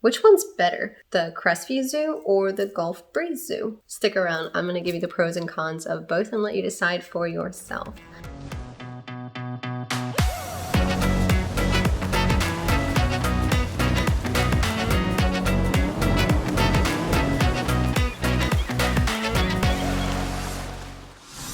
Which one's better, the Crestview Zoo or the Gulf Breeze Zoo? Stick around, I'm going to give you the pros and cons of both and let you decide for yourself.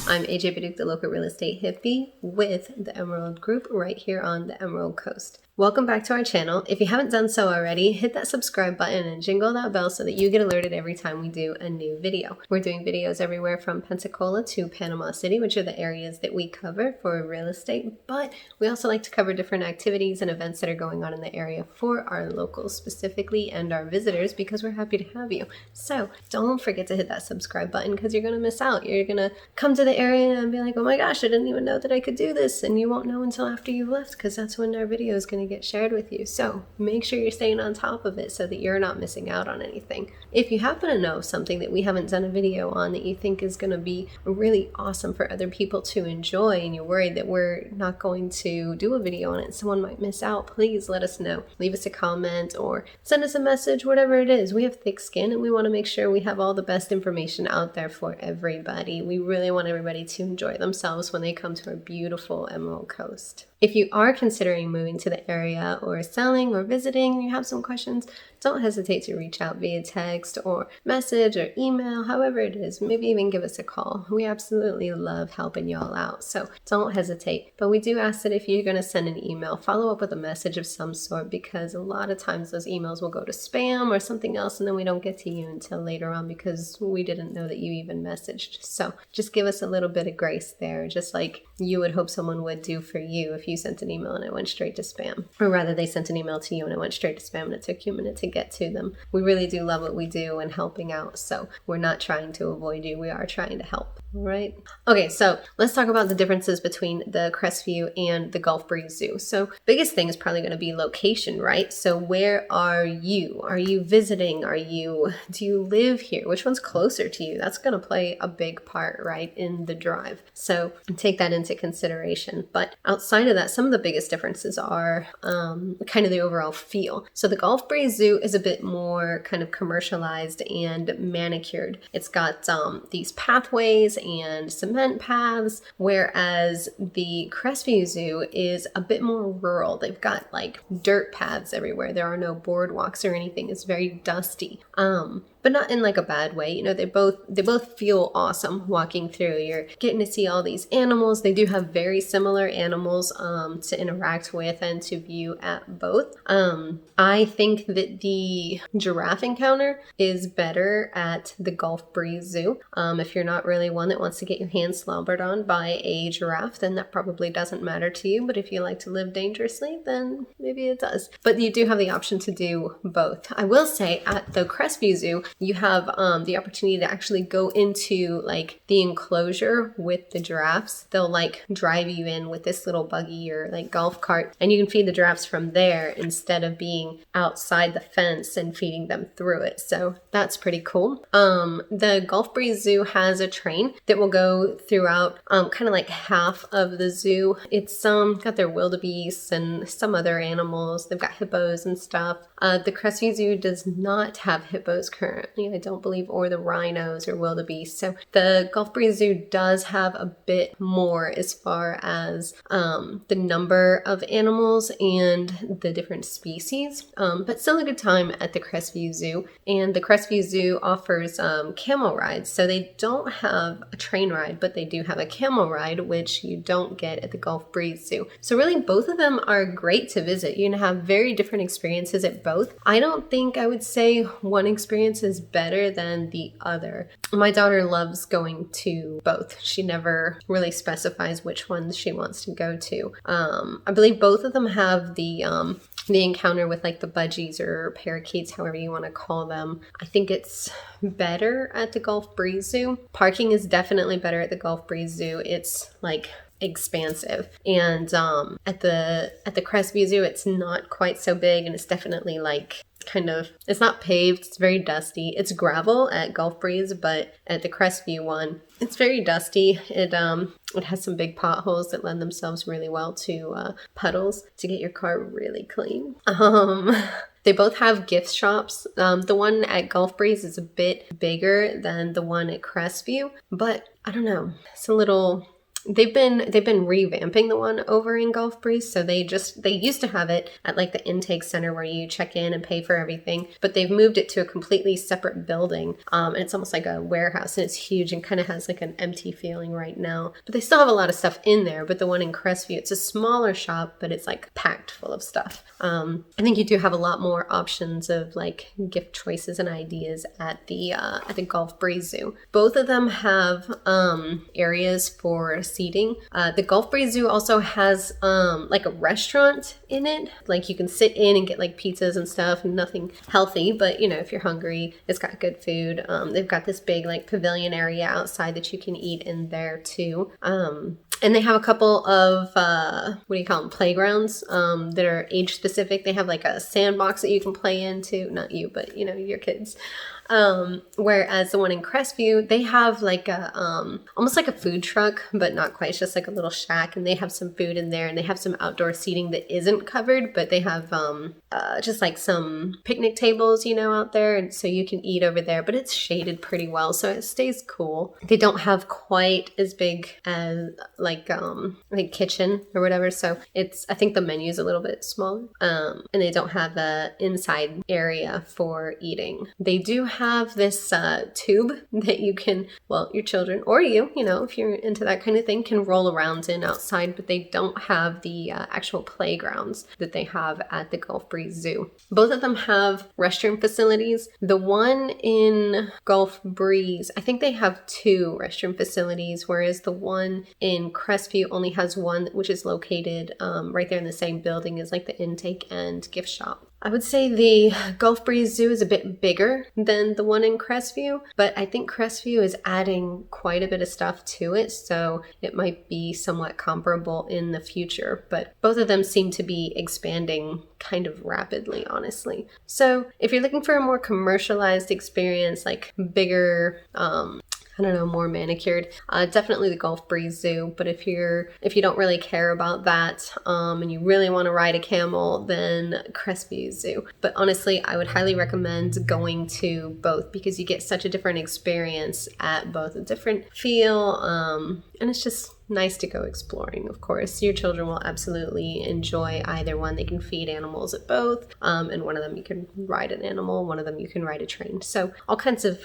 I'm AJ Baduke, the local real estate hippie with the Emerald Group right here on the Emerald Coast. Welcome back to our channel. If you haven't done so already, hit that subscribe button and jingle that bell so that you get alerted every time we do a new video. We're doing videos everywhere from Pensacola to Panama City, which are the areas that we cover for real estate, but we also like to cover different activities and events that are going on in the area for our locals specifically and our visitors because we're happy to have you. So don't forget to hit that subscribe button because you're going to miss out. You're going to come to the area and be like, oh my gosh, I didn't even know that I could do this, and you won't know until after you've left because that's when our video is going to get shared with you. So make sure you're staying on top of it so that you're not missing out on anything. If you happen to know something that we haven't done a video on that you think is going to be really awesome for other people to enjoy and you're worried that we're not going to do a video on it, someone might miss out, please let us know. Leave us a comment or send us a message, whatever it is. We have thick skin and we want to make sure we have all the best information out there for everybody. We really want everybody to enjoy themselves when they come to our beautiful Emerald Coast. If you are considering moving to the area or selling or visiting and you have some questions, don't hesitate to reach out via text or message or email, however it is. Maybe even give us a call. We absolutely love helping y'all out, so don't hesitate. But we do ask that if you're going to send an email, follow up with a message of some sort because a lot of times those emails will go to spam or something else and then we don't get to you until later on because we didn't know that you even messaged. So just give us a little bit of grace there, just like you would hope someone would do for you if you sent an email and it went straight to spam. Or rather, they sent an email to you and it went straight to spam and it took you a minute to get to them. We really do love what we do and helping out, so we're not trying to avoid you. We are trying to help. All right. Okay, so let's talk about the differences between the Crestview and the Gulf Breeze Zoo. So biggest thing is probably going to be location, right? So where are you? Are you visiting? Do you live here? Which one's closer to you? That's going to play a big part, right, in the drive. So take that into consideration. But outside of that, some of the biggest differences are kind of the overall feel. So the Gulf Breeze Zoo is a bit more kind of commercialized and manicured. It's got these pathways and cement paths, whereas the Crestview Zoo is a bit more rural. They've got like dirt paths everywhere. There are no boardwalks or anything. It's very dusty. But not in like a bad way. You know, they both feel awesome walking through. You're getting to see all these animals. They do have very similar animals to interact with and to view at both. I think that the giraffe encounter is better at the Gulf Breeze Zoo. If you're not really one that wants to get your hands slobbered on by a giraffe, then that probably doesn't matter to you. But if you like to live dangerously, then maybe it does. But you do have the option to do both. I will say at the Crestview Zoo, you have the opportunity to actually go into like the enclosure with the giraffes. They'll like drive you in with this little buggy or like golf cart, and you can feed the giraffes from there instead of being outside the fence and feeding them through it. So that's pretty cool. The Gulf Breeze Zoo has a train that will go throughout kind of like half of the zoo. It's got their wildebeests and some other animals. They've got hippos and stuff. The Crestview Zoo does not have hippos currently, I don't believe, or the rhinos or wildebeest. So the Gulf Breeze Zoo does have a bit more as far as the number of animals and the different species, but still a good time at the Crestview Zoo. And the Crestview Zoo offers camel rides. So they don't have a train ride, but they do have a camel ride, which you don't get at the Gulf Breeze Zoo. So really both of them are great to visit. You're going to have very different experiences at both. I don't think I would say one experience is better than the other. My daughter loves going to both. She never really specifies which ones she wants to go to. I believe both of them have the encounter with like the budgies or parakeets, however you want to call them. I think it's better at the Gulf Breeze Zoo. Parking is definitely better at the Gulf Breeze Zoo. It's like expansive, and at the Crestview Zoo it's not quite so big, and it's definitely like it's not paved, it's very dusty. It's gravel at Gulf Breeze, but at the Crestview one, it's very dusty. It has some big potholes that lend themselves really well to puddles to get your car really clean. They both have gift shops. The one at Gulf Breeze is a bit bigger than the one at Crestview, but I don't know. It's a little... They've been revamping the one over in Gulf Breeze. So they used to have it at like the intake center where you check in and pay for everything, but they've moved it to a completely separate building. And it's almost like a warehouse, and it's huge and kind of has like an empty feeling right now, but they still have a lot of stuff in there. But the one in Crestview, it's a smaller shop, but it's like packed full of stuff. I think you do have a lot more options of like gift choices and ideas at the Gulf Breeze Zoo. Both of them have areas for seating. The Gulf Breeze Zoo also has like a restaurant in it. Like you can sit in and get like pizzas and stuff, nothing healthy, but you know, if you're hungry, it's got good food. They've got this big like pavilion area outside that you can eat in there too. And they have a couple of, what do you call them, playgrounds that are age specific. They have like a sandbox that you can play into, not you, but you know, your kids. Whereas the one in Crestview, they have like a, almost like a food truck, but not quite. It's just like a little shack, and they have some food in there, and they have some outdoor seating that isn't covered, but they have, just like some picnic tables, you know, out there. And so you can eat over there, but it's shaded pretty well. So it stays cool. They don't have quite as big as like kitchen or whatever. So I think the menu is a little bit smaller. And they don't have a inside area for eating. They do have this tube that you can, well, your children or you know, if you're into that kind of thing, can roll around in outside, but they don't have the actual playgrounds that they have at the Gulf Breeze Zoo. Both of them have restroom facilities. The one in Gulf Breeze, I think they have 2 restroom facilities, whereas the one in Crestview only has one, which is located right there in the same building as like the intake and gift shop. I would say the Gulf Breeze Zoo is a bit bigger than the one in Crestview, but I think Crestview is adding quite a bit of stuff to it, so it might be somewhat comparable in the future. But both of them seem to be expanding kind of rapidly, honestly. So if you're looking for a more commercialized experience, like bigger, I don't know, more manicured, definitely the Gulf Breeze Zoo. But if you don't really care about that, and you really want to ride a camel, then Crestview Zoo. But honestly, I would highly recommend going to both, because you get such a different experience at both, a different feel, and it's just nice to go exploring. Of course, your children will absolutely enjoy either one. They can feed animals at both, and one of them you can ride an animal, one of them you can ride a train. So all kinds of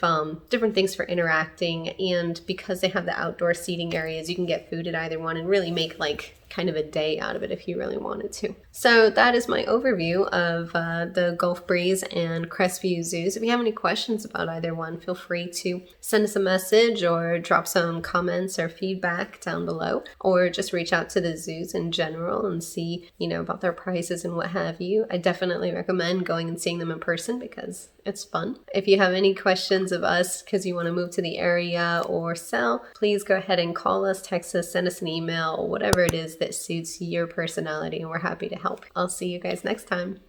different things for interacting, and because they have the outdoor seating areas, you can get food at either one and really make like kind of a day out of it if you really wanted to. So that is my overview of the Gulf Breeze and Crestview Zoos. If you have any questions about either one, feel free to send us a message or drop some comments or feedback down below, or just reach out to the zoos in general and see, you know, about their prices and what have you. I definitely recommend going and seeing them in person because it's fun. If you have any questions of us because you want to move to the area or sell, please go ahead and call us, text us, send us an email, whatever it is that suits your personality, and we're happy to help. I'll see you guys next time.